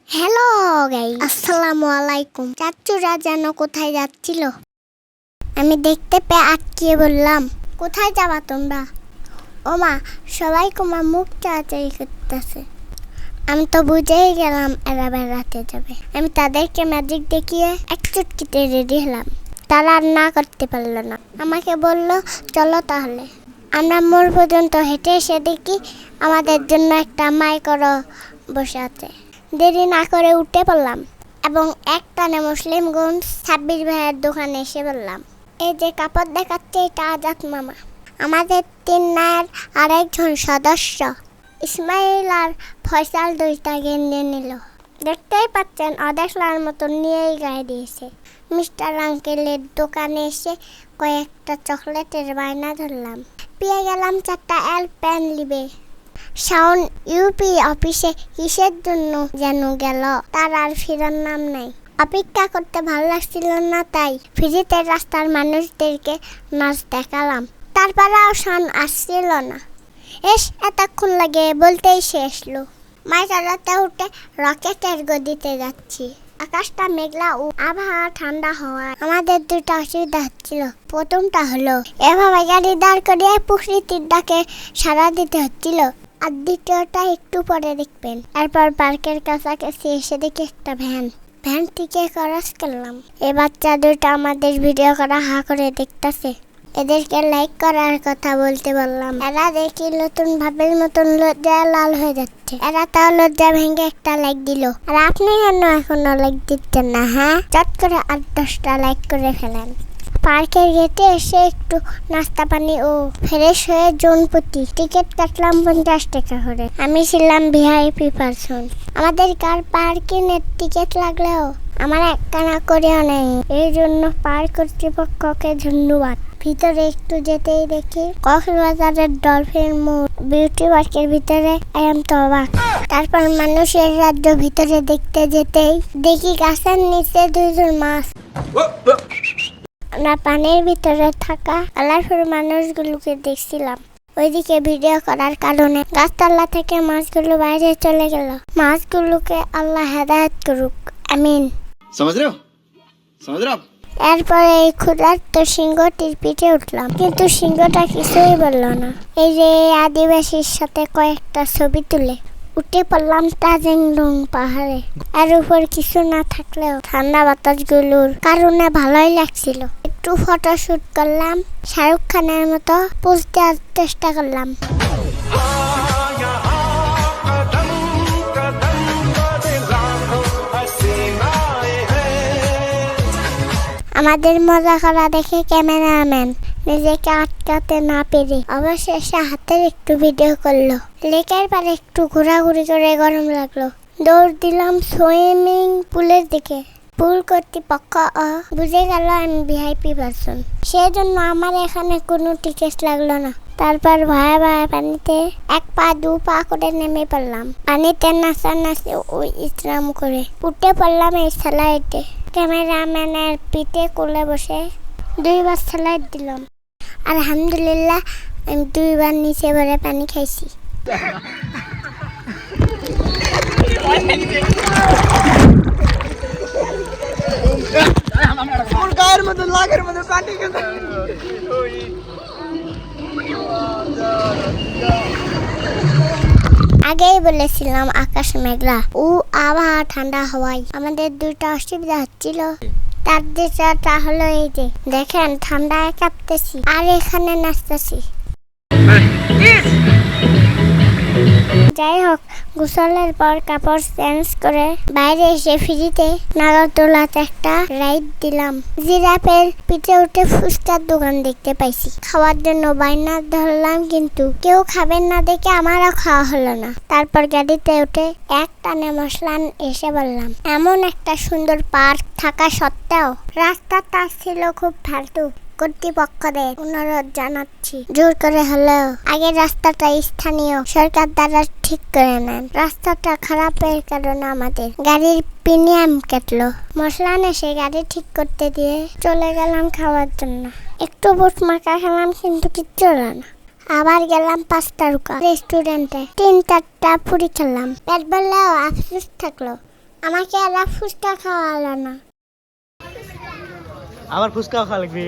Hello guys, আসসালামু আলাইকুম। চাচুরা যেন কোথায় যাচ্ছিল, আমি দেখতে পেয়ে আটকিয়ে বললাম, কোথায় যাবা তোমরা? ও মা, সবাই তোমার মুখ চাচাই করতেছে। আমি তো বুঝেই গেলাম এরা বেড়াতে যাবে। আমি তাদেরকে ম্যাজিক দেখিয়ে এক চুটকিতে রেডি হলাম। তারা আর না করতে পারল না, আমাকে বলল চলো তাহলে। আমরা মোড় পর্যন্ত হেঁটে এসে দেখি আমাদের জন্য একটা মাইক্রো বসে আছে। দেরি না করে উঠে পড়লাম এবং একটানে মুসলিমগঞ্জ 26 ভাইয়ের দোকানে এসে বললাম, এই যে কাপড় দেখাচ্ছে এটা আজাদ মামা। আমাদের 3 নায়ের আরেকজন সদস্য ইসমাইল আর ফয়সাল 2টা গেঞ্জি নিল। দেখতেই পাচ্ছেন অদেশলার মতো নিয়েই গায়ে দিয়েছে। মিস্টার আঙ্কেলের দোকানে এসে কয়েকটা চকলেটের বায়না ধরলাম। পেয়ে গেলাম 4টা এল পেন লিবে। শাওন ইউপি অফিসে কিসের জন্য যেন গেল, তার আর ফেরার নাম নাই। অপেক্ষা করতে ভালো লাগছিল না, তাই ফ্রিতে রাস্তার মানুষদেরকে নাচ দেখালাম। তারপরেও শাওন আসছিল না। এতক্ষণ লাগে বলতেই সে এসলো। মাই চালাতে উঠে রকেটের গতিতে যাচ্ছি। আকাশটা মেঘলা ও আবহাওয়া ঠান্ডা হওয়ায় আমাদের 2টা অসুবিধা হচ্ছিল। প্রথমটা হলো এভাবে গাড়ি দাঁড় করিয়ে প্রকৃতির ডাকে সাড়া দিতে হচ্ছিল। আর দ্বিতীয়টা একটু পরে দেখবেন। এরপর পার্কের কাছাকাছি এসে দেখি একটা ভ্যান থেকে ক্রস করলাম। এই বাচ্চা 2টা আমাদের ভিডিও করা হা করে দেখতেছে। এদেরকে লাইক করার কথা বলতে বললাম। এরা দেখি নতুন ভাবের মতন লজ্জায় লাল হয়ে যাচ্ছে। এরা তাও লজ্জা ভেঙে একটা লাইক দিল। আর আপনি কেন এখনো লাইক দিচ্ছেন না? হ্যাঁ, চট করে 8-10টা লাইক করে ফেলেন। পার্কের গেটে এসে একটু নাস্তা পানি ও ফ্রেশ হয়ে জন প্রতি টিকিট কাটলাম 50 টাকা করে। আমি ছিলাম ভিআইপি পারসন। আমাদের কার পার্কিংয়ের টিকিট লাগলেও আমার একখানা করেও নেই। এই জন্য পার্ক কর্তৃপক্ষকে ধন্যবাদ। ভিতরে একটু যেতেই দেখি কক্সবাজারের ডলফিন মোড় বিউটি পার্কের ভিতরে। তো অবাক। তারপর মানুষের রাজ্য ভিতরে দেখতে যেতেই দেখি গাছের নিচে 2জন মাছ। আমরা পানির ভিতরে থাকা কালারফুল মানুষগুলোকে দেখছিলাম। ওইদিকে ভিডিও করার কারণে গাছতলা থেকে মাছগুলো বাইরে চলে গেল। মাছগুলোকে আল্লাহ হেদায়েত করুক, আমিন। এরপরে এই ক্ষুধার্ত সিংহটির পিঠে উঠলাম, কিন্তু সিংহটা কিছুই বলল না। এই যে আদিবাসীর সাথে কয়েকটা ছবি তুলে উঠে পড়লাম তাজিংডং পাহাড়ে। এর উপর কিছু না থাকলেও ঠান্ডা বাতাসগুলোর কারণে ভালোই লাগছিল। একটু ফটোশুট করলাম, শাহরুখ খানের মতো পোজ দেওয়ার চেষ্টা করলাম। আমাদের মজা করা দেখে ক্যামেরাম্যান নিজেকে আটকাতে না পেরে অবশেষে হাতের একটু ভিডিও করলো। লেকের পারে একটু ঘোরাঘুরি করে গরম লাগলো। দৌড় দিলাম সুইমিং পুলের দিকে। পুল কর্তৃপক্ষ বুঝে গেল আমি ভিআইপি পারসন, সেজন্য আমার এখানে কোনো টিকিট লাগলো না। তারপর ভয়ে ভয়ে পানিতে 1 পা 2 পা করে নেমে পড়লাম। পানিতে নাচানাচি ও ইসলাম করে উঠে পড়লাম এই স্যালাইডে। ক্যামেরাম্যানের পিঠে কোলে বসে 2 বার স্যালাইড দিলাম। আলহামদুলিল্লাহ, আমি 2 বার নিচে ভরে পানি খাইছি। আগেই বলেছিলাম আকাশ মেঘলা ও আবহাওয়া ঠান্ডা হওয়ায় আমাদের 2টা অসুবিধা হচ্ছিল। তার যেটা হলো এই যে দেখেন, ঠান্ডায় কাঁপতেছি আর এখানে নাচতেছি। যাই হোক, গোসলের পর কাপড় চেঞ্জ করে বাইরে এসে ফ্রিতে নাগরদোলাতে একটা রাইড দিলাম। জিরাফের পিঠে উঠে ফুচকার দোকান দেখতে পাইছি। খাওয়ার জন্য বায়না ধরলাম, কিন্তু কেউ খাবেন না দেখে আমারও খাওয়া হলো না। তারপর গাড়িতে উঠে একটানে মশলান এসে বললাম। এমন একটা সুন্দর পার্ক থাকা সত্ত্বেও রাস্তাটা ছিল খুব ফালতু। কর্তৃপক্ষদের অনুরোধ জানাচ্ছি, জোর করে হলেও আগের রাস্তাটা স্থানীয় সরকার দ্বারা ঠিক করে নেন। রাস্তাটা খারাপের কারণে আমাদের গাড়ির প্রিমিয়াম কাটলো। মশলান এসে গাড়ি ঠিক করতে দিয়ে চলে গেলাম খাওয়ার জন্য। একটু বুট মাখা খেলাম, কিন্তু কিচ্ছু হলো না। আবার গেলাম 5 তারকা রেস্টুরেন্টে 3-4টা পুরি খেলাম। পেট ভরলেও আফসোস থাকলো, আমাকে আর ফুচকা খাওয়ালো না। আবার ফুচকাও খাওয়া লাগবে।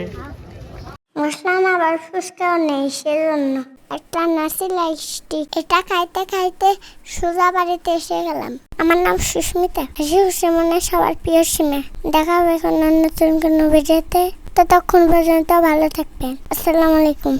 মুসলাম আবার ফুচকাও নেই, সেজন্য একটা নাসিলা স্টিক এটা খাইতে খাইতে সোজা বাড়িতে এসে গেলাম। আমার নাম সুস্মিতা, হাসি খুশি মনে সবার প্রিয় সীমা। দেখা হবে এখন নতুন কোনো ভিডিওতে। ততক্ষণ পর্যন্ত ভালো থাকবেন। আসসালামু আলাইকুম।